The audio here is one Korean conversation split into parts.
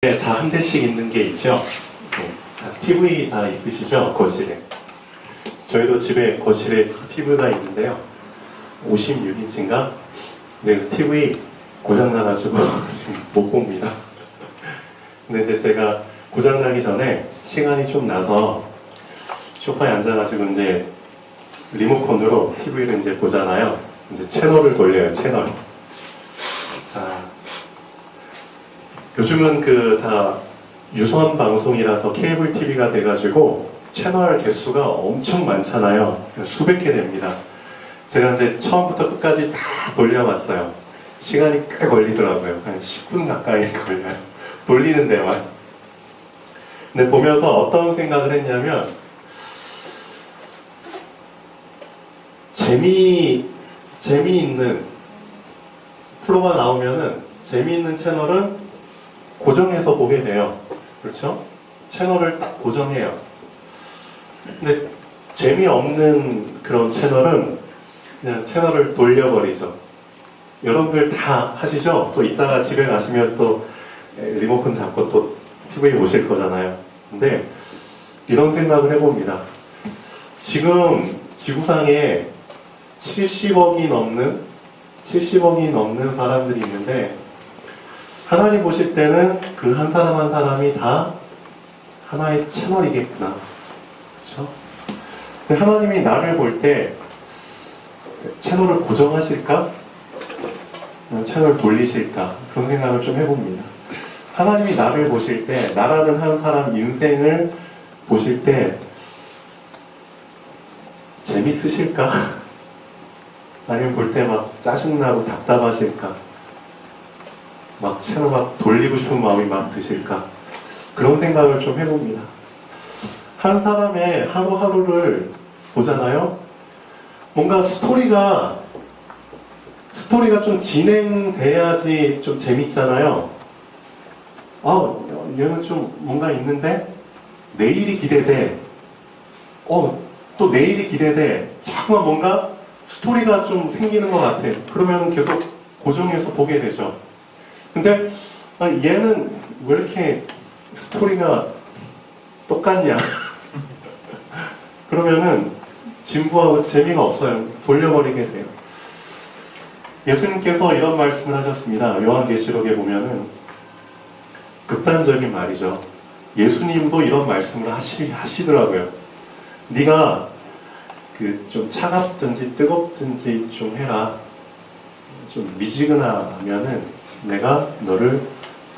다 한 대씩 있는 게 있죠. 네, 다 TV 다 있으시죠? 거실에. 저희도 집에 거실에 TV가 있는데요. 56인치인가? 네, TV 고장나가지고 지금 못 봅니다. 근데 이제 제가 고장나기 전에 시간이 좀 나서 소파에 앉아가지고 이제 리모컨으로 TV를 이제 보잖아요. 이제 채널을 돌려요, 채널. 자. 요즘은 다 유선 방송이라서 케이블 TV가 돼가지고 채널 개수가 엄청 많잖아요. 수백 개 됩니다. 제가 이제 처음부터 끝까지 다 돌려봤어요. 시간이 꽤 걸리더라고요. 한 10분 가까이 걸려요. 돌리는 데만. 근데 보면서 어떤 생각을 했냐면 재미있는 프로가 나오면은 재미있는 채널은 고정해서 보게 돼요. 그렇죠? 채널을 딱 고정해요. 근데 재미없는 그런 채널은 그냥 채널을 돌려버리죠. 여러분들 다 하시죠? 또 이따가 집에 가시면 또 리모컨 잡고 또 TV 보실 거잖아요. 근데 이런 생각을 해봅니다. 지금 지구상에 70억이 넘는 사람들이 있는데 하나님 보실 때는 그 한 사람 한 사람이 다 하나의 채널이겠구나. 그렇죠? 근데 하나님이 나를 볼 때 채널을 고정하실까? 채널 돌리실까? 그런 생각을 좀 해봅니다. 하나님이 나를 보실 때, 나라는 한 사람 인생을 보실 때 재밌으실까? 아니면 볼 때 막 짜증나고 답답하실까? 막 채널 막 돌리고 싶은 마음이 막 드실까? 그런 생각을 좀 해봅니다. 한 사람의 하루하루를 보잖아요? 뭔가 스토리가 좀 진행돼야지 좀 재밌잖아요. 얘는 좀 뭔가 있는데? 내일이 기대돼. 또 내일이 기대돼. 자꾸만 뭔가 스토리가 좀 생기는 것 같아. 그러면 계속 고정해서 보게 되죠. 근데 얘는 왜 이렇게 스토리가 똑같냐? 그러면은 진부하고 재미가 없어요. 돌려버리게 돼요. 예수님께서 이런 말씀을 하셨습니다. 요한계시록에 보면은 극단적인 말이죠. 예수님도 이런 말씀을 하시더라고요. 네가 좀 차갑든지 뜨겁든지 좀 해라. 좀 미지근하면은 내가 너를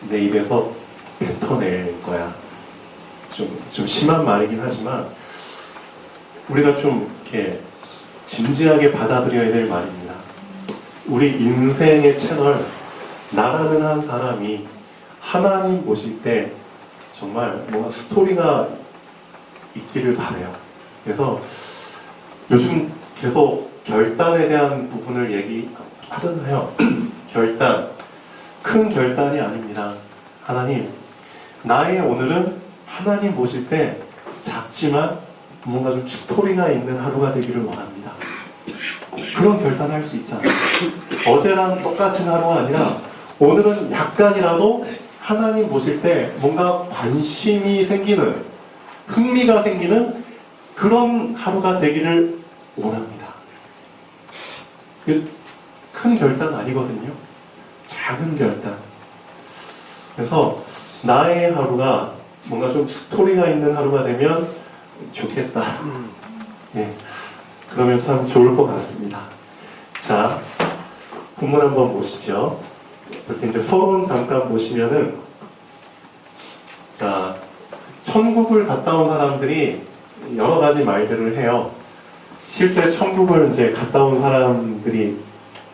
내 입에서 뱉어낼 거야. 좀 심한 말이긴 하지만 우리가 좀 이렇게 진지하게 받아들여야 될 말입니다. 우리 인생의 채널, 나라는 한 사람이 하나님 보실 때 정말 뭔가 스토리가 있기를 바라요. 그래서 요즘 계속 결단에 대한 부분을 얘기하잖아요. 결단. 큰 결단이 아닙니다. 하나님, 나의 오늘은 하나님 보실 때 작지만 뭔가 좀 스토리가 있는 하루가 되기를 원합니다. 그런 결단할 수 있잖아요. 어제랑 똑같은 하루가 아니라 오늘은 약간이라도 하나님 보실 때 뭔가 관심이 생기는, 흥미가 생기는 그런 하루가 되기를 원합니다. 큰 결단 아니거든요. 작은 결단. 그래서 나의 하루가 뭔가 좀 스토리가 있는 하루가 되면 좋겠다. 네. 그러면 참 좋을 것 같습니다. 자, 본문 한번 보시죠. 이렇게 이제 서론 잠깐 보시면은, 자, 천국을 갔다 온 사람들이 여러 가지 말들을 해요. 실제 천국을 이제 갔다 온 사람들이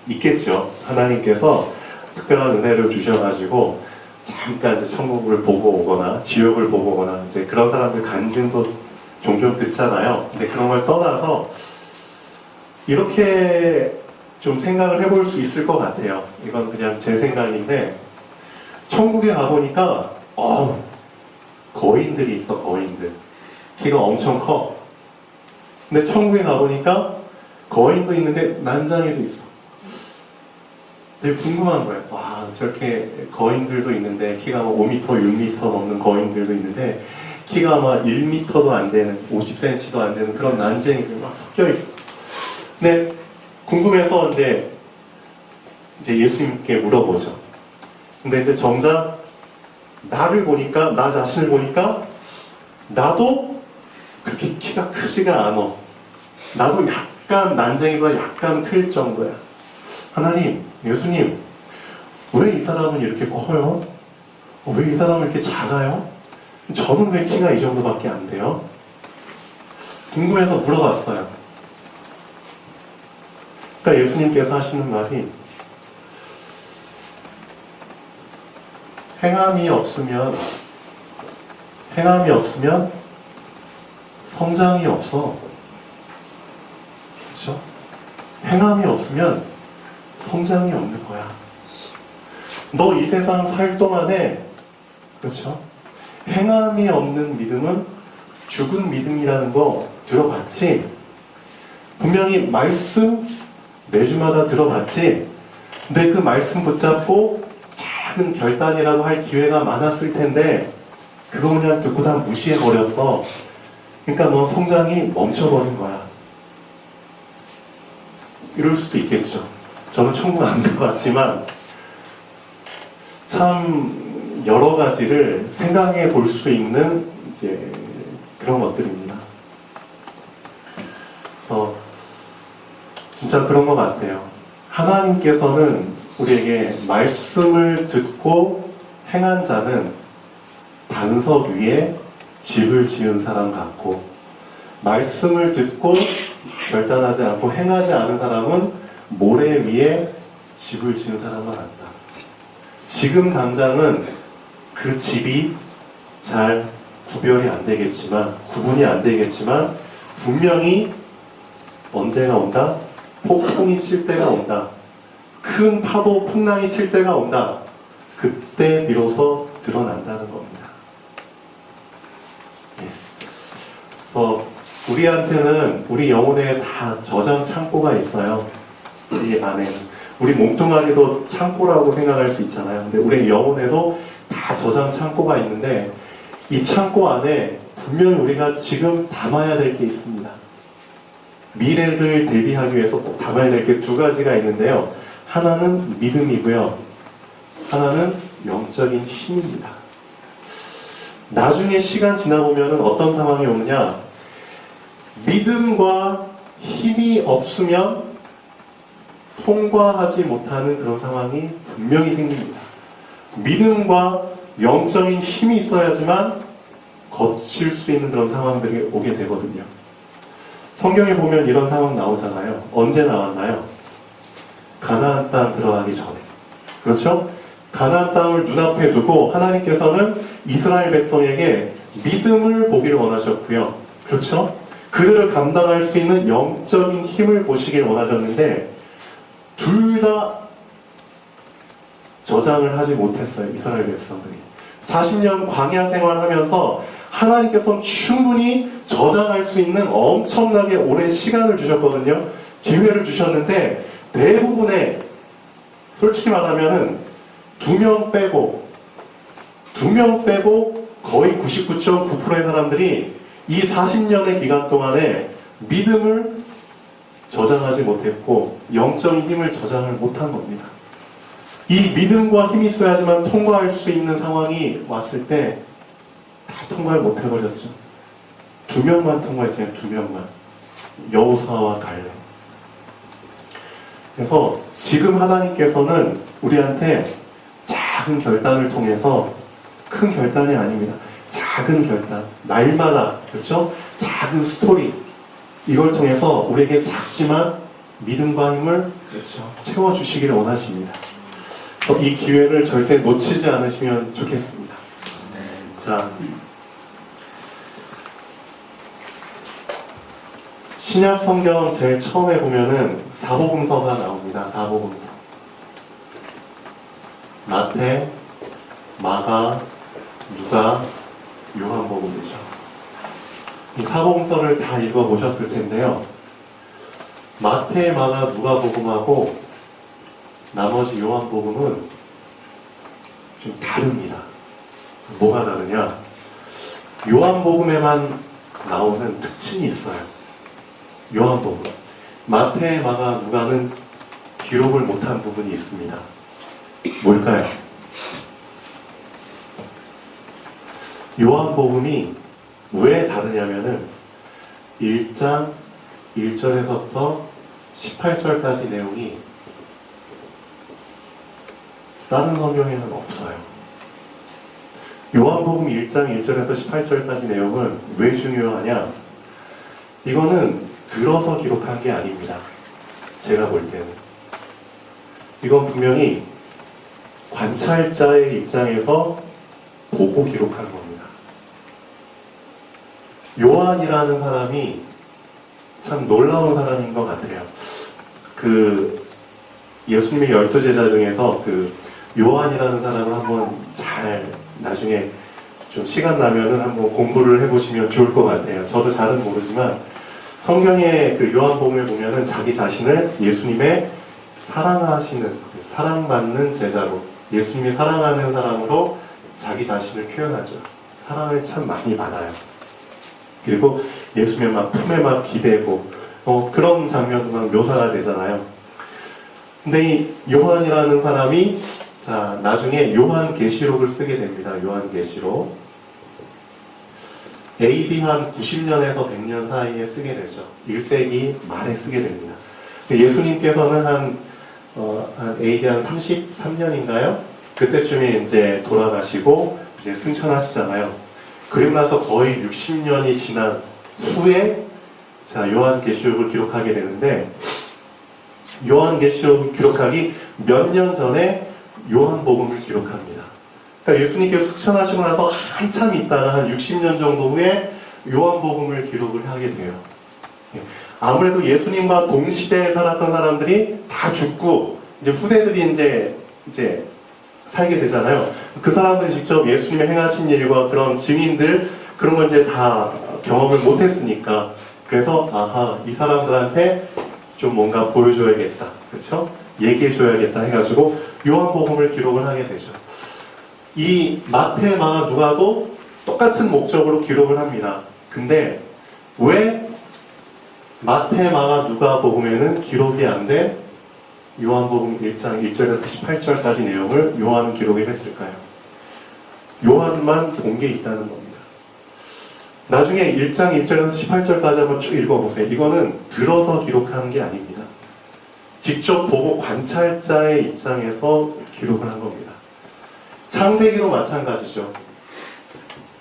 있겠죠. 하나님께서 특별한 은혜를 주셔가지고 잠깐 이제 천국을 보고 오거나 지옥을 보고 오거나 이제 그런 사람들 간증도 종종 듣잖아요. 근데 그런 걸 떠나서 이렇게 좀 생각을 해볼 수 있을 것 같아요. 이건 그냥 제 생각인데 천국에 가보니까 거인들이 있어. 거인들. 키가 엄청 커. 근데 천국에 가보니까 거인도 있는데 난장이도 있어. 되게 궁금한 거예요. 와, 저렇게 거인들도 있는데 키가 막 5m, 6m 넘는 거인들도 있는데 키가 막 1m도 안 되는, 50cm도 안 되는 그런 난쟁이들 막 섞여 있어. 근데 궁금해서 이제 예수님께 물어보죠. 근데 이제 정작 나를 보니까, 나 자신을 보니까 나도 그렇게 키가 크지가 않아. 나도 약간 난쟁이보다 약간 클 정도야. 하나님, 예수님, 왜 이 사람은 이렇게 커요? 왜 이 사람은 이렇게 작아요? 저는 왜 키가 이 정도밖에 안 돼요? 궁금해서 물어봤어요. 그러니까 예수님께서 하시는 말이 행함이 없으면 성장이 없어. 그렇죠? 행함이 없으면 성장이 없는 거야. 너 이 세상 살 동안에, 그렇죠? 행함이 없는 믿음은 죽은 믿음이라는 거 들어봤지? 분명히 말씀 매주마다 들어봤지? 근데 그 말씀 붙잡고 작은 결단이라도 할 기회가 많았을 텐데 그거 그냥 듣고 다 무시해버렸어. 그러니까 너 성장이 멈춰버린 거야. 이럴 수도 있겠죠. 저는 천국 안 가봤지만 참 여러 가지를 생각해 볼 수 있는 이제 그런 것들입니다. 그래서 진짜 그런 것 같아요. 하나님께서는 우리에게 말씀을 듣고 행한 자는 반석 위에 집을 지은 사람 같고, 말씀을 듣고 결단하지 않고 행하지 않은 사람은 모래 위에 집을 지은 사람과 같다. 지금 당장은 그 집이 잘 구분이 안 되겠지만 분명히 언제가 온다? 폭풍이 칠 때가 온다. 큰 파도, 풍랑이 칠 때가 온다. 그때 비로소 드러난다는 겁니다. 그래서 우리한테는 우리 영혼에 다 저장 창고가 있어요. 이 안에는. 우리 몸뚱아리도 창고라고 생각할 수 있잖아요. 근데 우리 영혼에도 다 저장 창고가 있는데 이 창고 안에 분명히 우리가 지금 담아야 될 게 있습니다. 미래를 대비하기 위해서 꼭 담아야 될 게 두 가지가 있는데요. 하나는 믿음이고요. 하나는 영적인 힘입니다. 나중에 시간 지나보면 어떤 상황이 오느냐? 믿음과 힘이 없으면 통과하지 못하는 그런 상황이 분명히 생깁니다. 믿음과 영적인 힘이 있어야지만 거칠 수 있는 그런 상황들이 오게 되거든요. 성경에 보면 이런 상황 나오잖아요. 언제 나왔나요? 가나안 땅 들어가기 전에. 그렇죠? 가나안 땅을 눈앞에 두고 하나님께서는 이스라엘 백성에게 믿음을 보기를 원하셨고요. 그렇죠? 그들을 감당할 수 있는 영적인 힘을 보시길 원하셨는데 둘 다 저장을 하지 못했어요. 이스라엘 백성들이. 40년 광야 생활하면서 하나님께서는 충분히 저장할 수 있는 엄청나게 오랜 시간을 주셨거든요. 기회를 주셨는데 대부분의, 솔직히 말하면은 2명 빼고 거의 99.9%의 사람들이 이 40년의 기간 동안에 믿음을 저장하지 못했고 영적인 힘을 저장을 못한 겁니다. 이 믿음과 힘이 있어야지만 통과할 수 있는 상황이 왔을 때 다 통과를 못해버렸죠. 2명만 통과했어요. 2명만. 여호수아와 갈렙. 그래서 지금 하나님께서는 우리한테 작은 결단을 통해서, 큰 결단이 아닙니다. 작은 결단, 날마다, 그렇죠? 작은 스토리, 이걸 통해서 우리에게 작지만 믿음과 힘을, 그렇죠, 채워주시기를 원하십니다. 이 기회를 절대 놓치지 않으시면 좋겠습니다. 자, 신약 성경 제일 처음에 보면은 사복음서가 나옵니다. 사복음서. 마태, 마가, 누가, 요한복음이죠. 이 사복음서를 다 읽어보셨을 텐데요. 마태, 마가, 누가복음하고 나머지 요한복음은 좀 다릅니다. 뭐가 다르냐? 요한복음에만 나오는 특징이 있어요. 요한복음. 마태, 마가, 누가는 기록을 못한 부분이 있습니다. 뭘까요? 요한복음이 왜 다르냐면은 1장 1절에서부터 18절까지 내용이 다른 성경에는 없어요. 요한복음 1장 1절에서 18절까지 내용은 왜 중요하냐? 이거는 들어서 기록한 게 아닙니다. 제가 볼 때는. 이건 분명히 관찰자의 입장에서 보고 기록한 겁니다. 요한이라는 사람이 참 놀라운 사람인 것 같아요. 예수님의 12제자 중에서 요한이라는 사람을 한번 잘 나중에 좀 시간 나면은 한번 공부를 해보시면 좋을 것 같아요. 저도 잘은 모르지만 성경의 요한복음에 보면은 자기 자신을 예수님의 사랑하시는, 사랑받는 제자로, 예수님이 사랑하는 사람으로 자기 자신을 표현하죠. 사랑을 참 많이 받아요. 그리고 예수님의 막 품에 막 기대고 그런 장면도 막 묘사가 되잖아요. 근데 이 요한이라는 사람이 나중에 요한계시록을 쓰게 됩니다. 요한계시록. AD 한 90년에서 100년 사이에 쓰게 되죠. 1세기 말에 쓰게 됩니다. 예수님께서는 한 AD 한 33년인가요? 그때쯤에 이제 돌아가시고 이제 승천하시잖아요. 그리고 나서 거의 60년이 지난 후에 요한계시록을 기록하게 되는데, 요한계시록을 기록하기 몇 년 전에 요한복음을 기록합니다. 그러니까 예수님께서 승천하시고 나서 한참 있다가 한 60년 정도 후에 요한복음을 기록을 하게 돼요. 아무래도 예수님과 동시대에 살았던 사람들이 다 죽고 이제 후대들이 이제 살게 되잖아요. 그 사람들이 직접 예수님의 행하신 일과 그런 증인들 그런 걸 이제 다 경험을 못했으니까, 그래서 이 사람들한테 좀 뭔가 보여줘야겠다, 그렇죠? 얘기해줘야겠다 해가지고 요한복음을 기록을 하게 되죠. 이 마태, 마가, 누가도 똑같은 목적으로 기록을 합니다. 근데 왜 마태, 마가, 누가 복음에는 기록이 안 돼 요한복음 1장 1절에서 18절까지 내용을 요한은 기록을 했을까요? 요한만 본 게 있다는 겁니다. 나중에 1장 1절에서 18절까지 한번 쭉 읽어보세요. 이거는 들어서 기록한 게 아닙니다. 직접 보고 관찰자의 입장에서 기록을 한 겁니다. 창세기도 마찬가지죠.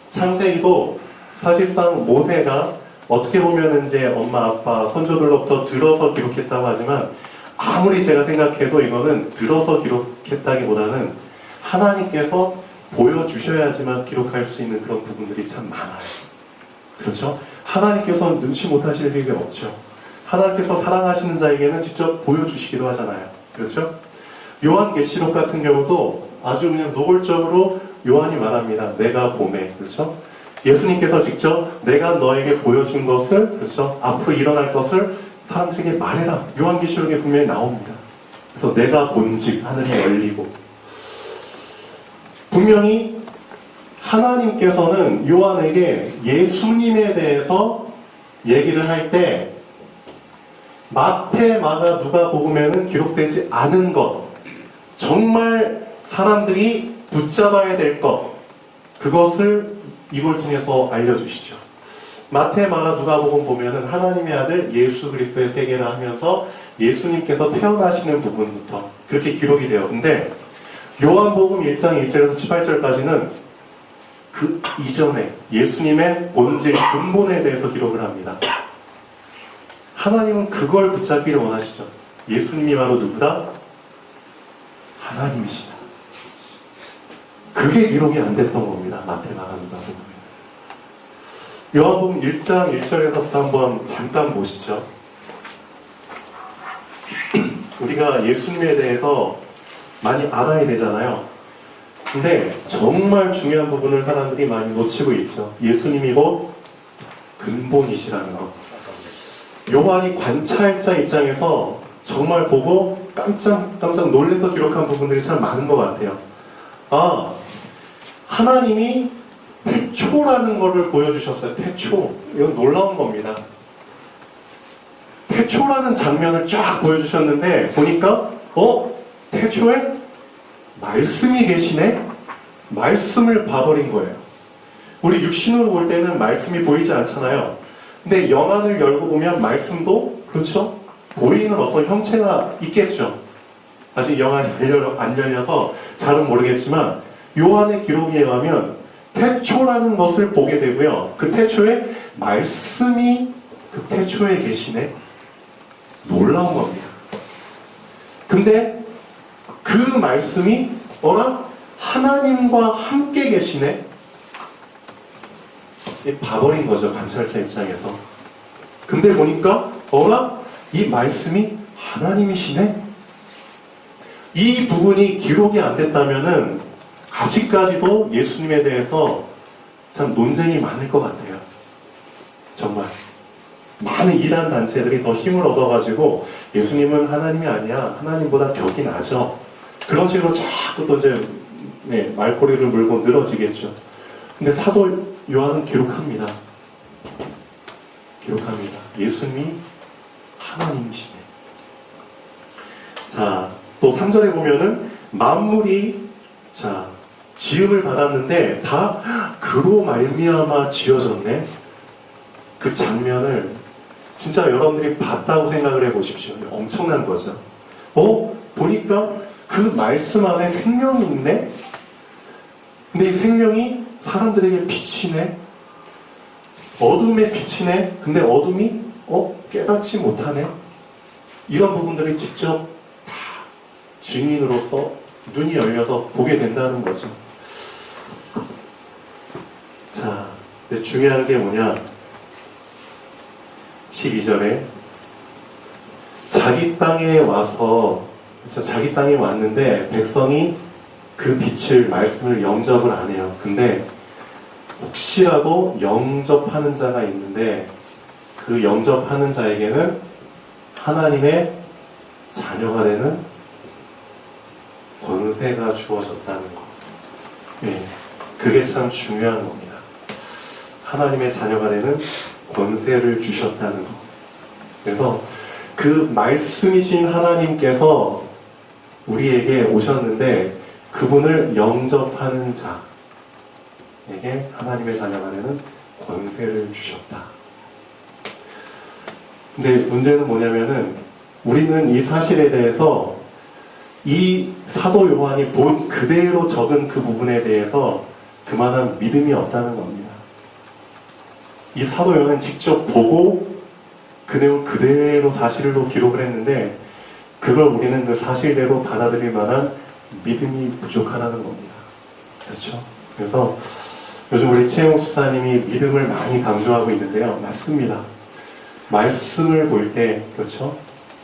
창세기도 사실상 모세가 어떻게 보면 이제 엄마, 아빠, 선조들로부터 들어서 기록했다고 하지만, 아무리 제가 생각해도 이거는 들어서 기록했다기보다는 하나님께서 보여주셔야지만 기록할 수 있는 그런 부분들이 참 많아요. 그렇죠? 하나님께서는 눈치 못하실 일이 없죠. 하나님께서 사랑하시는 자에게는 직접 보여주시기도 하잖아요. 그렇죠? 요한계시록 같은 경우도 아주 그냥 노골적으로 요한이 말합니다. 내가 보매. 그렇죠? 예수님께서 직접 내가 너에게 보여준 것을, 그렇죠? 앞으로 일어날 것을 사람들에게 말해라. 요한계시록에 분명히 나옵니다. 그래서 내가 본즉 하늘이 열리고, 분명히 하나님께서는 요한에게 예수님에 대해서 얘기를 할 때 마태, 마가, 누가 복음에는 기록되지 않은 것, 정말 사람들이 붙잡아야 될 것, 그것을 이걸 통해서 알려주시죠. 마태, 마가, 누가 복음 보면은 하나님의 아들 예수 그리스도의 세계라 하면서 예수님께서 태어나시는 부분부터 그렇게 기록이 돼요. 근데 요한복음 1장 1절에서 18절까지는 그 이전에 예수님의 본질, 근본에 대해서 기록을 합니다. 하나님은 그걸 붙잡기를 원하시죠. 예수님이 바로 누구다? 하나님이시다. 그게 기록이 안 됐던 겁니다. 마태, 마가, 누가 복음. 요한복음 1장 1절에서부터 한번 잠깐 보시죠. 우리가 예수님에 대해서 많이 알아야 되잖아요. 근데 정말 중요한 부분을 사람들이 많이 놓치고 있죠. 예수님이 곧 근본이시라는 것. 요한이 관찰자 입장에서 정말 보고 깜짝 놀래서 기록한 부분들이 참 많은 것 같아요. 아, 하나님이 태초라는 것을 보여주셨어요. 태초. 이건 놀라운 겁니다. 태초라는 장면을 쫙 보여주셨는데 보니까 태초에 말씀이 계시네? 말씀을 봐버린 거예요. 우리 육신으로 볼 때는 말씀이 보이지 않잖아요. 근데 영안을 열고 보면 말씀도 그렇죠? 보이는 어떤 형체가 있겠죠. 아직 영안이 안 열려서 잘은 모르겠지만 요한의 기록에 의하면 태초라는 것을 보게 되고요. 그 태초에 말씀이 그 태초에 계시네. 놀라운 겁니다. 근데 그 말씀이 하나님과 함께 계시네. 봐버린 거죠. 관찰자 입장에서. 근데 보니까 이 말씀이 하나님이시네. 이 부분이 기록이 안 됐다면은 아직까지도 예수님에 대해서 참 논쟁이 많을 것 같아요. 정말 많은 이단 단체들이 더 힘을 얻어가지고 예수님은 하나님이 아니야, 하나님보다 격이 나죠. 그런 식으로 자꾸 또 이제 말꼬리를 물고 늘어지겠죠. 근데 사도 요한은 기록합니다. 예수님이 하나님이시네. 자, 또 3절에 보면은 만물이 지음을 받았는데 다 그로 말미암아 지어졌네. 그 장면을 진짜 여러분들이 봤다고 생각을 해보십시오. 엄청난 거죠. 보니까 그 말씀 안에 생명이 있네. 근데 이 생명이 사람들에게 비치네. 어둠에 비치네. 근데 어둠이 깨닫지 못하네. 이런 부분들이 직접 다 증인으로서 눈이 열려서 보게 된다는 거죠. 자, 근데 중요한 게 뭐냐? 12절에 자기 땅에 와서 자기 땅에 왔는데 백성이 그 빛을 말씀을 영접을 안 해요. 근데 혹시라도 영접하는 자가 있는데 그 영접하는 자에게는 하나님의 자녀가 되는 권세가 주어졌다는 것. 그게 참 중요한 겁니다. 하나님의 자녀가 되는 권세를 주셨다는 것. 그래서 그 말씀이신 하나님께서 우리에게 오셨는데 그분을 영접하는 자에게 하나님의 자녀가 되는 권세를 주셨다. 근데 문제는 뭐냐면은 우리는 이 사실에 대해서 이 사도 요한이 본 그대로 적은 그 부분에 대해서 그만한 믿음이 없다는 겁니다. 이 사도 요한은 직접 보고 그 내용 그대로 사실로 기록을 했는데 그걸 우리는 그 사실대로 받아들일 만한 믿음이 부족하다는 겁니다. 그렇죠? 그래서 요즘 우리 최영욱 집사님이 믿음을 많이 강조하고 있는데요. 맞습니다. 말씀을 볼 때, 그렇죠?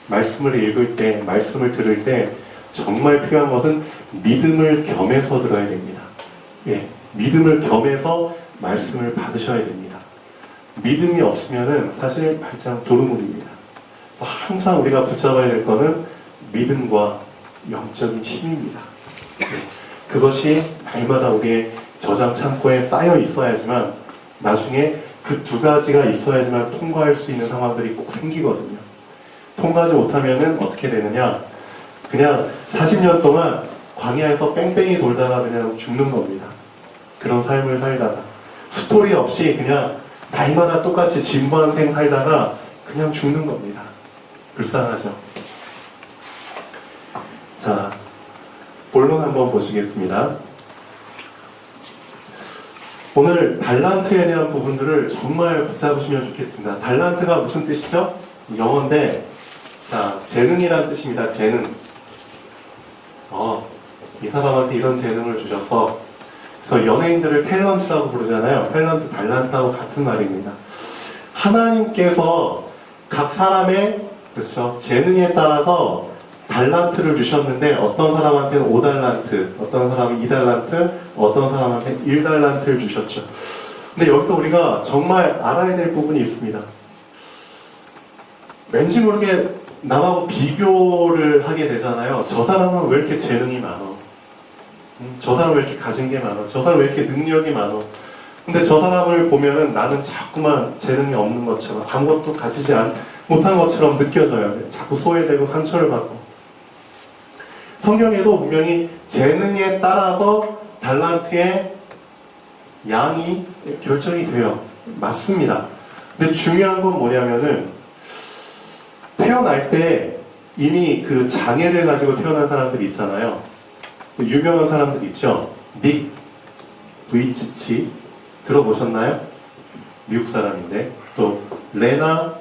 말씀을 읽을 때, 말씀을 들을 때 정말 필요한 것은 믿음을 겸해서 들어야 됩니다. 믿음을 겸해서 말씀을 받으셔야 됩니다. 믿음이 없으면은 사실 발장 도루묵입니다. 그래서 항상 우리가 붙잡아야 될 거는 믿음과 영적인 힘입니다. 그것이 날마다 우리의 저장 창고에 쌓여 있어야지만 나중에 그 두 가지가 있어야지만 통과할 수 있는 상황들이 꼭 생기거든요. 통과하지 못하면은 어떻게 되느냐? 그냥 40년 동안 광야에서 뺑뺑이 돌다가 그냥 죽는 겁니다. 그런 삶을 살다가 스토리 없이 그냥 날마다 똑같이 진부한 살다가 그냥 죽는 겁니다. 불쌍하죠? 자, 본론 한번 보시겠습니다. 오늘 달란트에 대한 부분들을 정말 붙잡으시면 좋겠습니다. 달란트가 무슨 뜻이죠? 영어인데, 자, 재능이란 뜻입니다. 재능. 이 사람한테 이런 재능을 주셨어. 그래서 연예인들을 탤런트라고 부르잖아요. 탤런트, 달란트하고 같은 말입니다. 하나님께서 각 사람의 그렇죠 재능에 따라서 달란트를 주셨는데 어떤 사람한테는 5달란트, 어떤 사람은 2달란트, 어떤 사람한테 1달란트를 주셨죠. 근데 여기서 우리가 정말 알아야 될 부분이 있습니다. 왠지 모르게 남하고 비교를 하게 되잖아요. 저 사람은 왜 이렇게 재능이 많어? 저 사람은 왜 이렇게 가진 게 많어? 저 사람은 왜 이렇게 능력이 많어? 근데 저 사람을 보면은 나는 자꾸만 재능이 없는 것처럼 아무것도 가지지 못한 것처럼 느껴져요. 자꾸 소외되고 상처를 받고. 성경에도 분명히 재능에 따라서 달란트의 양이 결정이 돼요. 맞습니다. 근데 중요한 건 뭐냐면은 태어날 때 이미 그 장애를 가지고 태어난 사람들이 있잖아요. 유명한 사람들 있죠. 닉 부이치치 들어보셨나요? 미국 사람인데, 또 레나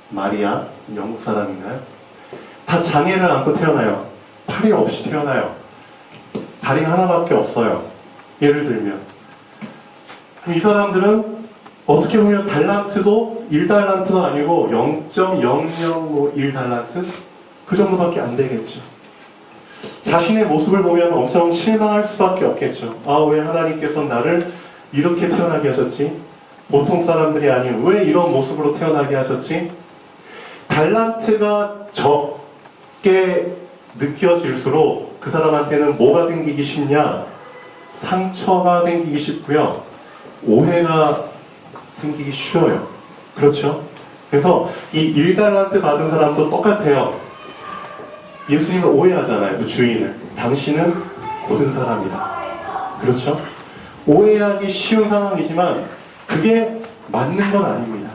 마리아 영국 사람인가요? 다 장애를 안고 태어나요. 팔이 없이 태어나요. 다리가 하나밖에 없어요. 예를 들면 이 사람들은 어떻게 보면 달란트도 1달란트도 아니고 0.001달란트 그 정도밖에 안 되겠죠. 자신의 모습을 보면 엄청 실망할 수밖에 없겠죠. 아, 왜 하나님께서 나를 이렇게 태어나게 하셨지? 보통 사람들이 아닌 왜 이런 모습으로 태어나게 하셨지? 달란트가 적게 느껴질수록 그 사람한테는 뭐가 생기기 쉽냐? 상처가 생기기 쉽고요. 오해가 생기기 쉬워요. 그렇죠? 그래서 이 1달란트 받은 사람도 똑같아요. 예수님을 오해하잖아요. 그 주인을. 당신은 고든 사람이다. 그렇죠? 오해하기 쉬운 상황이지만 그게 맞는 건 아닙니다.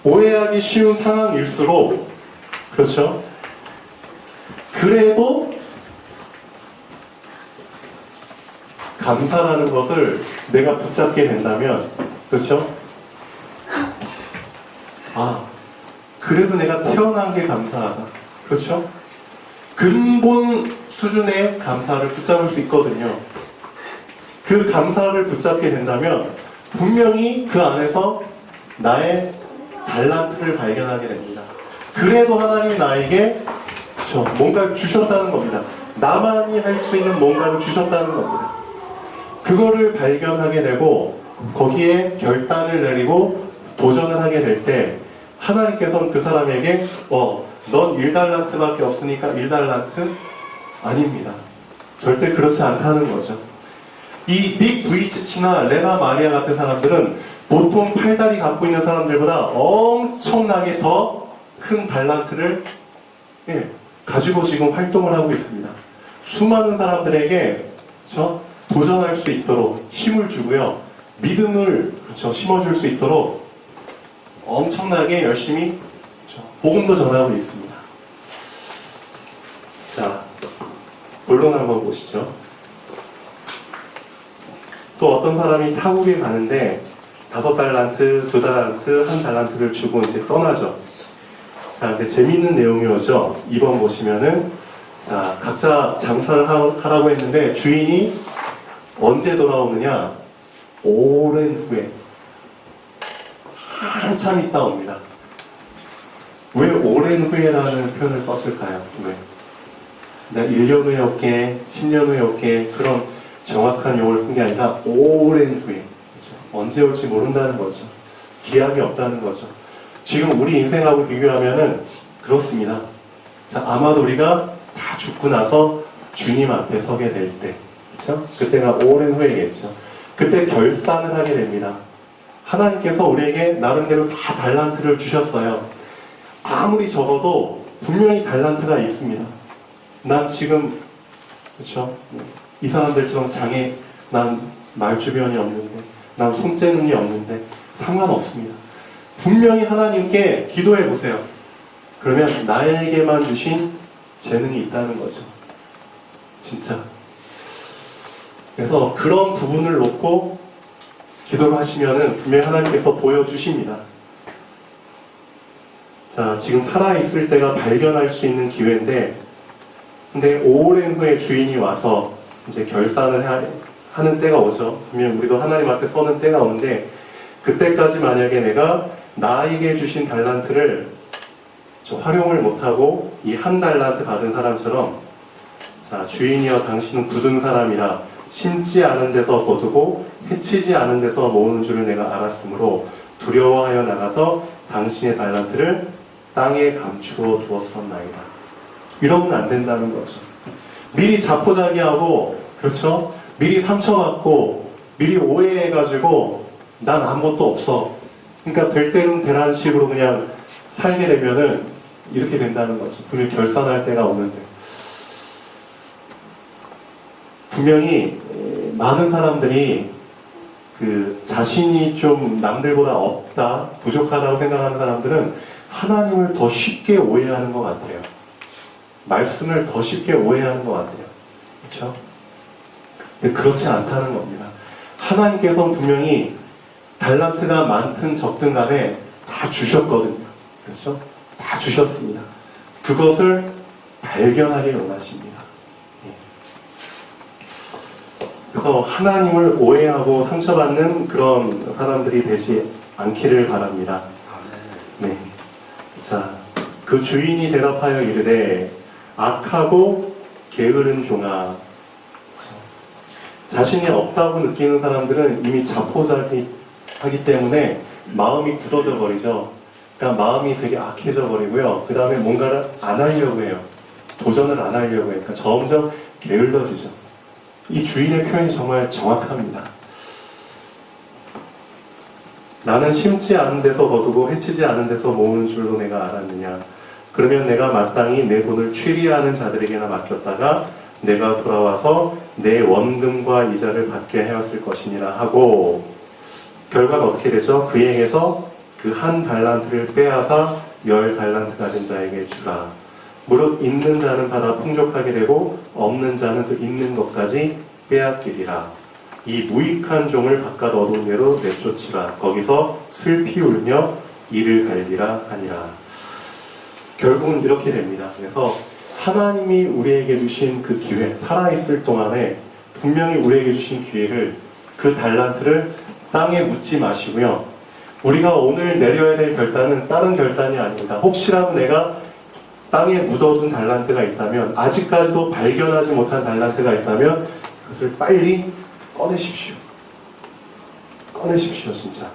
오해하기 쉬운 상황일수록, 그렇죠? 그래도 감사라는 것을 내가 붙잡게 된다면, 그렇죠? 아, 그래도 내가 태어난 게 감사하다. 그렇죠? 근본 수준의 감사를 붙잡을 수 있거든요. 그 감사를 붙잡게 된다면 분명히 그 안에서 나의 달란트를 발견하게 됩니다. 그래도 하나님이 나에게 뭔가를 주셨다는 겁니다. 나만이 할 수 있는 뭔가를 주셨다는 겁니다. 그거를 발견하게 되고 거기에 결단을 내리고 도전을 하게 될 때 하나님께서는 그 사람에게 넌 1달란트밖에 없으니까 1달란트? 아닙니다. 절대 그렇지 않다는 거죠. 이 닉 부이치치나 레나 마리아 같은 사람들은 보통 팔다리 갖고 있는 사람들보다 엄청나게 더 큰 달란트를 가지고 지금 활동을 하고 있습니다. 수많은 사람들에게 도전할 수 있도록 힘을 주고요. 믿음을 심어줄 수 있도록 엄청나게 열심히 복음도 전하고 있습니다. 자, 본론 한번 보시죠. 또 어떤 사람이 타국에 가는데 5달란트, 2달란트, 1달란트를 주고 이제 떠나죠. 자, 근데 재미있는 내용이 오죠. 2번 보시면은, 자, 각자 장사를 하라고 했는데 주인이 언제 돌아오느냐? 오랜 후에. 한참 있다 옵니다. 왜 오랜 후에라는 표현을 썼을까요? 왜? 내가 1년 후에 올게, 10년 후에 올게, 그런 정확한 용어를 쓴 게 아니라 오랜 후에. 그렇죠? 언제 올지 모른다는 거죠. 기약이 없다는 거죠. 지금 우리 인생하고 비교하면은 그렇습니다. 자, 아마도 우리가 다 죽고 나서 주님 앞에 서게 될 때, 그렇죠? 그때가 오랜 후에겠죠. 그때 결산을 하게 됩니다. 하나님께서 우리에게 나름대로 다 달란트를 주셨어요. 아무리 적어도 분명히 달란트가 있습니다. 난 지금, 그렇죠? 이 사람들처럼 장애, 난 말주변이 없는데, 난 손재능이 없는데 상관없습니다. 분명히 하나님께 기도해 보세요. 그러면 나에게만 주신 재능이 있다는 거죠. 진짜. 그래서 그런 부분을 놓고 기도를 하시면은 분명히 하나님께서 보여주십니다. 자, 지금 살아있을 때가 발견할 수 있는 기회인데, 근데 오랜 후에 주인이 와서 이제 결산을 하는 때가 오죠. 분명 우리도 하나님 앞에 서는 때가 오는데, 그때까지 만약에 내가 나에게 주신 달란트를 활용을 못하고 이 1달란트 받은 사람처럼, 자, 주인이여 당신은 굳은 사람이라 심지 않은 데서 거두고 해치지 않은 데서 모으는 줄을 내가 알았으므로 두려워하여 나가서 당신의 달란트를 땅에 감추어 두었었나이다. 이러면 안 된다는 거죠. 미리 자포자기하고, 그렇죠? 미리 상처받고 미리 오해해가지고 난 아무것도 없어. 그러니까 될 때는 되라는 식으로 그냥 살게 되면은 이렇게 된다는 거죠. 분명히 결산할 때가 오는데. 분명히 많은 사람들이 그 자신이 좀 남들보다 없다, 부족하다고 생각하는 사람들은 하나님을 더 쉽게 오해하는 것 같아요. 말씀을 더 쉽게 오해하는 것 같아요. 그렇죠? 근데 그렇지 않다는 겁니다. 하나님께서는 분명히 달란트가 많든 적든 간에 다 주셨거든요. 그렇죠? 다 주셨습니다. 그것을 발견하길 원하십니다. 그래서 하나님을 오해하고 상처받는 그런 사람들이 되지 않기를 바랍니다. 네. 자, 그 주인이 대답하여 이르되 악하고 게으른 종아. 자신이 없다고 느끼는 사람들은 이미 자포자기하기 때문에 마음이 굳어져 버리죠. 그러니까 마음이 되게 악해져 버리고요. 그 다음에 뭔가를 안 하려고 해요. 도전을 안 하려고 해요. 그러니까 점점 게을러지죠. 이 주인의 표현이 정말 정확합니다. 나는 심지 않은 데서 거두고 해치지 않은 데서 모으는 줄로 내가 알았느냐. 그러면 내가 마땅히 내 돈을 취리하는 자들에게나 맡겼다가 내가 돌아와서 내 원금과 이자를 받게 하였을 것이니라 하고, 결과가 어떻게 되죠? 그에게서 그 한 달란트를 빼앗아 10달란트 가진 자에게 주라. 무릇 있는 자는 받아 풍족하게 되고 없는 자는 그 있는 것까지 빼앗기리라. 이 무익한 종을 바깥 어두운 데로 내쫓으라. 거기서 슬피 울며 이를 갈리라 하니라. 결국은 이렇게 됩니다. 그래서 하나님이 우리에게 주신 그 기회, 살아있을 동안에 분명히 우리에게 주신 기회를, 그 달란트를 땅에 묻지 마시고요. 우리가 오늘 내려야 될 결단은 다른 결단이 아닙니다. 혹시라도 내가 땅에 묻어둔 달란트가 있다면, 아직까지도 발견하지 못한 달란트가 있다면 그것을 빨리 꺼내십시오. 꺼내십시오, 진짜.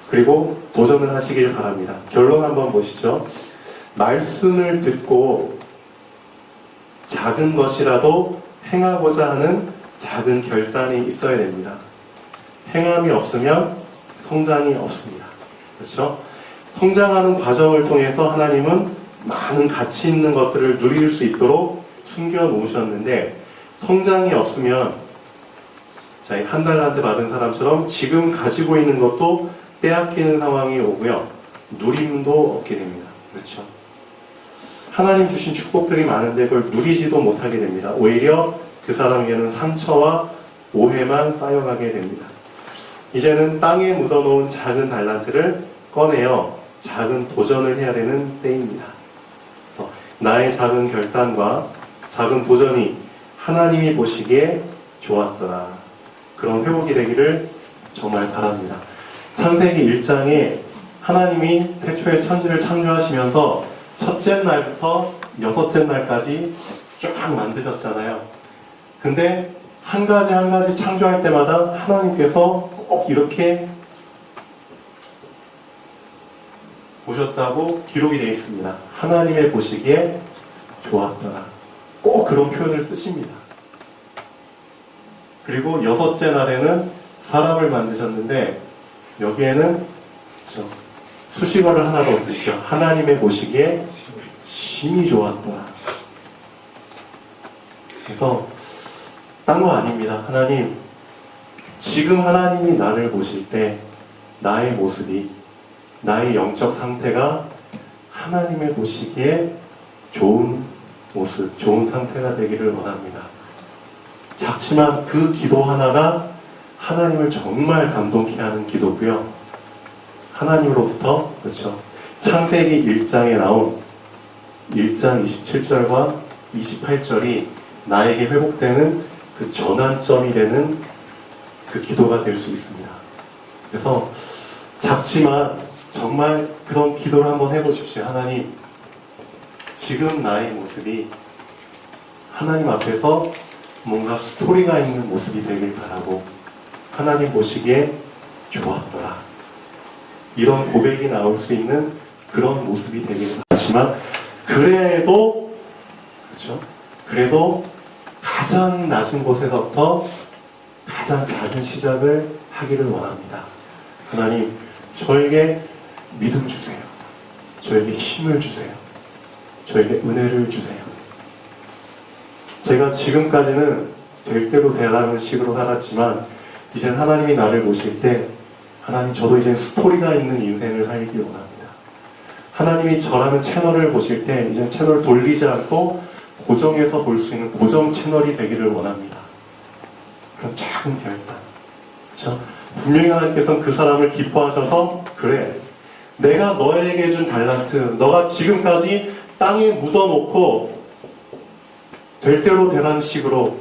그리고 도전을 하시길 바랍니다. 결론 한번 보시죠. 말씀을 듣고 작은 것이라도 행하고자 하는 작은 결단이 있어야 됩니다. 행함이 없으면 성장이 없습니다. 그렇죠? 성장하는 과정을 통해서 하나님은 많은 가치 있는 것들을 누릴 수 있도록 숨겨 놓으셨는데, 성장이 없으면 자, 한 달란트 받은 사람처럼 지금 가지고 있는 것도 빼앗기는 상황이 오고요. 누림도 얻게 됩니다. 그렇죠? 하나님 주신 축복들이 많은데 그걸 누리지도 못하게 됩니다. 오히려 그 사람에게는 상처와 오해만 쌓여가게 됩니다. 이제는 땅에 묻어놓은 작은 달란트를 꺼내어 작은 도전을 해야 되는 때입니다. 그래서 나의 작은 결단과 작은 도전이 하나님이 보시기에 좋았더라. 그런 회복이 되기를 정말 바랍니다. 창세기 1장에 하나님이 태초에 천지를 창조하시면서 첫째 날부터 여섯째 날까지 쫙 만드셨잖아요. 근데 한 가지 한 가지 창조할 때마다 하나님께서 꼭 이렇게 보셨다고 기록이 되어 있습니다. 하나님의 보시기에 좋았더라. 꼭 그런 표현을 쓰십니다. 그리고 여섯째 날에는 사람을 만드셨는데 여기에는 수식어를 하나 더 쓰시죠. 하나님의 보시기에 심히 좋았더라. 그래서 딴 거 아닙니다. 하나님, 지금 하나님이 나를 보실 때 나의 모습이, 나의 영적 상태가 하나님의 보시기에 좋은 모습, 좋은 상태가 되기를 원합니다. 작지만 그 기도 하나가 하나님을 정말 감동케 하는 기도고요. 하나님으로부터, 그렇죠, 창세기 1장에 나온 1장 27절과 28절이 나에게 회복되는 그 전환점이 되는 그 기도가 될 수 있습니다. 그래서 작지만 정말 그런 기도를 한번 해보십시오. 하나님, 지금 나의 모습이 하나님 앞에서 뭔가 스토리가 있는 모습이 되길 바라고, 하나님 보시기에 좋았더라. 이런 고백이 나올 수 있는 그런 모습이 되기는 하지만 그래도 그렇죠? 그래도 가장 낮은 곳에서부터 가장 작은 시작을 하기를 원합니다. 하나님, 저에게 믿음 주세요. 저에게 힘을 주세요. 저에게 은혜를 주세요. 제가 지금까지는 될 대로 되라는 식으로 살았지만 이젠 하나님이 나를 보실 때 하나님, 저도 이제 스토리가 있는 인생을 살기 원합니다. 하나님이 저라는 채널을 보실 때 이제 채널을 돌리지 않고 고정해서 볼 수 있는 고정 채널이 되기를 원합니다. 그런 작은 결단. 그렇죠? 분명히 하나님께서는 그 사람을 기뻐하셔서 그래, 내가 너에게 준 달란트, 너가 지금까지 땅에 묻어놓고 될 대로 되라는 식으로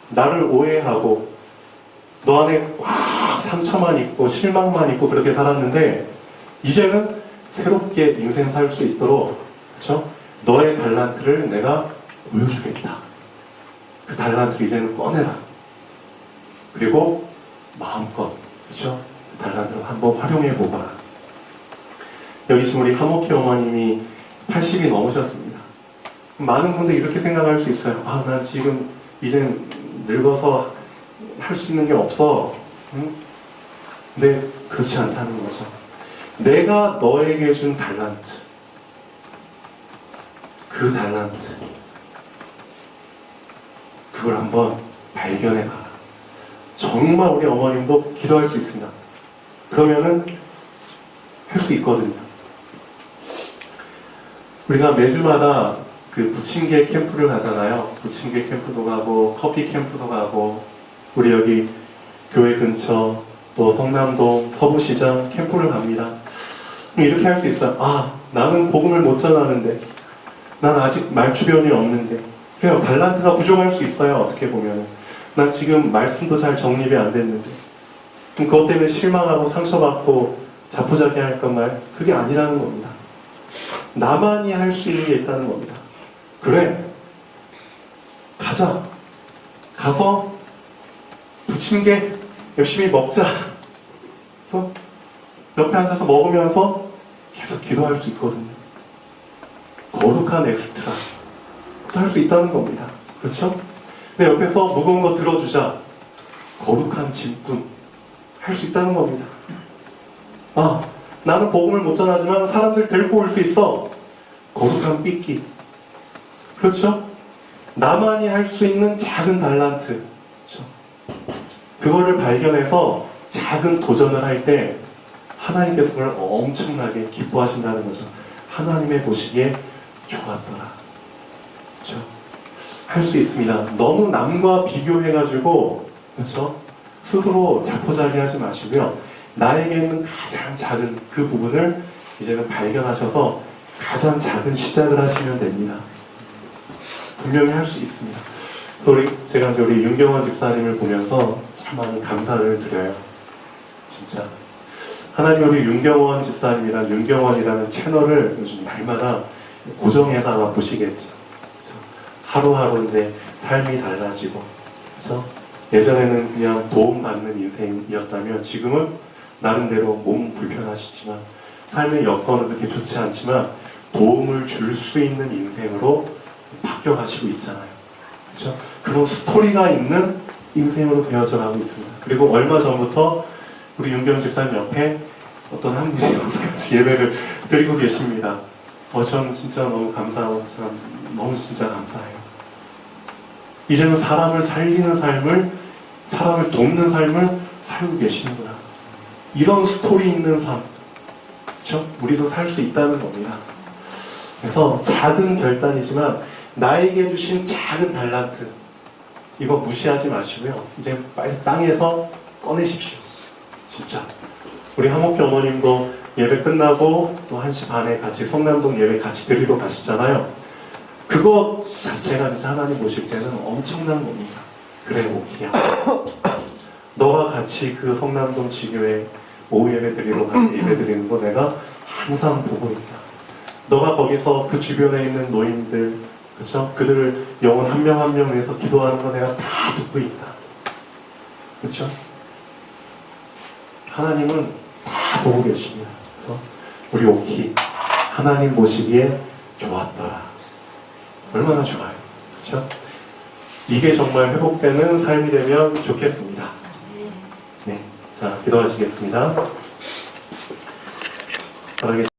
나를 오해하고 너 안에 꽉 상처만 있고 실망만 있고 그렇게 살았는데 이제는 새롭게 인생 살 수 있도록, 그렇죠? 너의 달란트를 내가 보여주겠다. 그 달란트를 이제는 꺼내라. 그리고 마음껏, 그렇죠? 그 달란트를 한번 활용해 보거라. 여기 지금 우리 하모키 어머님이 80이 넘으셨습니다. 많은 분들이 이렇게 생각할 수 있어요. 아, 난 지금 이제 늙어서 할 수 있는 게 없어. 응? 근데 그렇지 않다는 거죠. 내가 너에게 준 달란트, 그 달란트, 그걸 한번 발견해 봐라. 정말 우리 어머님도 기도할 수 있습니다. 그러면은 할 수 있거든요. 우리가 매주마다 그 부침개 캠프를 가잖아요. 부침개 캠프도 가고 커피 캠프도 가고 우리 여기 교회 근처 또 성남동 서부시장 캠프를 갑니다. 이렇게 할 수 있어요. 아, 나는 복음을 못 전하는데, 난 아직 말주변이 없는데, 그래요. 달란트가 부족할 수 있어요. 어떻게 보면 난 지금 말씀도 잘 정립이 안 됐는데, 그것 때문에 실망하고 상처받고 자포자기할 것만, 그게 아니라는 겁니다. 나만이 할 수 있는 게 있다는 겁니다. 그래, 가자. 가서 부침개 열심히 먹자. 그래서 옆에 앉아서 먹으면서 계속 기도할 수 있거든요. 거룩한 엑스트라 할 수 있다는 겁니다. 그렇죠? 근데 옆에서 무거운 거 들어주자. 거룩한 짐꾼 할 수 있다는 겁니다. 아, 나는 복음을 못 전하지만 사람들 데리고 올 수 있어. 거룩한 삐끼. 그렇죠? 나만이 할 수 있는 작은 달란트. 그렇죠? 그거를 발견해서 작은 도전을 할 때 하나님께서 그걸 엄청나게 기뻐하신다는 거죠. 하나님의 보시기에 좋았더라. 그렇죠? 할 수 있습니다. 너무 남과 비교해가지고, 그렇죠? 스스로 자포자기하지 마시고요. 나에게 있는 가장 작은 그 부분을 이제는 발견하셔서 가장 작은 시작을 하시면 됩니다. 분명히 할 수 있습니다. 제가 이제 우리 윤경원 집사님을 보면서 참 많은 감사를 드려요. 진짜. 하나님, 우리 윤경원 집사님이랑 윤경원이라는 채널을 요즘 날마다 고정해서 아마 보시겠죠. 그렇죠? 하루하루 이제 삶이 달라지고, 그렇죠? 예전에는 그냥 도움받는 인생이었다면 지금은 나름대로 몸 불편하시지만 삶의 여건은 그렇게 좋지 않지만 도움을 줄 수 있는 인생으로 바뀌어가시고 있잖아요. 그렇죠? 그런 스토리가 있는 인생으로 되어져가고 있습니다. 그리고 얼마 전부터 우리 윤경 집사님 옆에 어떤 한 분이 와서 같이 예배를 드리고 계십니다. 저는 진짜 너무 감사하고 너무 진짜 감사해요. 이제는 사람을 살리는 삶을, 사람을 돕는 삶을 살고 계시는구나. 이런 스토리 있는 삶, 그렇죠? 우리도 살 수 있다는 겁니다. 그래서 작은 결단이지만 나에게 주신 작은 달란트, 이거 무시하지 마시고요. 이제 빨리 땅에서 꺼내십시오. 진짜. 우리 하모피 어머님도 예배 끝나고 또 1시 반에 같이 성남동 예배 같이 드리러 가시잖아요. 그거 자체가 진짜 하나님 보실 때는 엄청난 겁니다. 그래, 오키야. 너가 같이 그 성남동 지교회 오후 예배 드리러 가서 예배 드리는 거 내가 항상 보고 있다. 너가 거기서 그 주변에 있는 노인들, 그렇죠? 그들을 영혼 한 명 한 명 위해서 기도하는 거 내가 다 듣고 있다. 그렇죠? 하나님은 다 보고 계십니다. 그래서 하면서 우리 오키 하나님 보시기에 좋았더라. 얼마나 좋아요. 그렇죠? 이게 정말 회복되는 삶이 되면 좋겠습니다. 네, 자, 기도하시겠습니다. 바닥에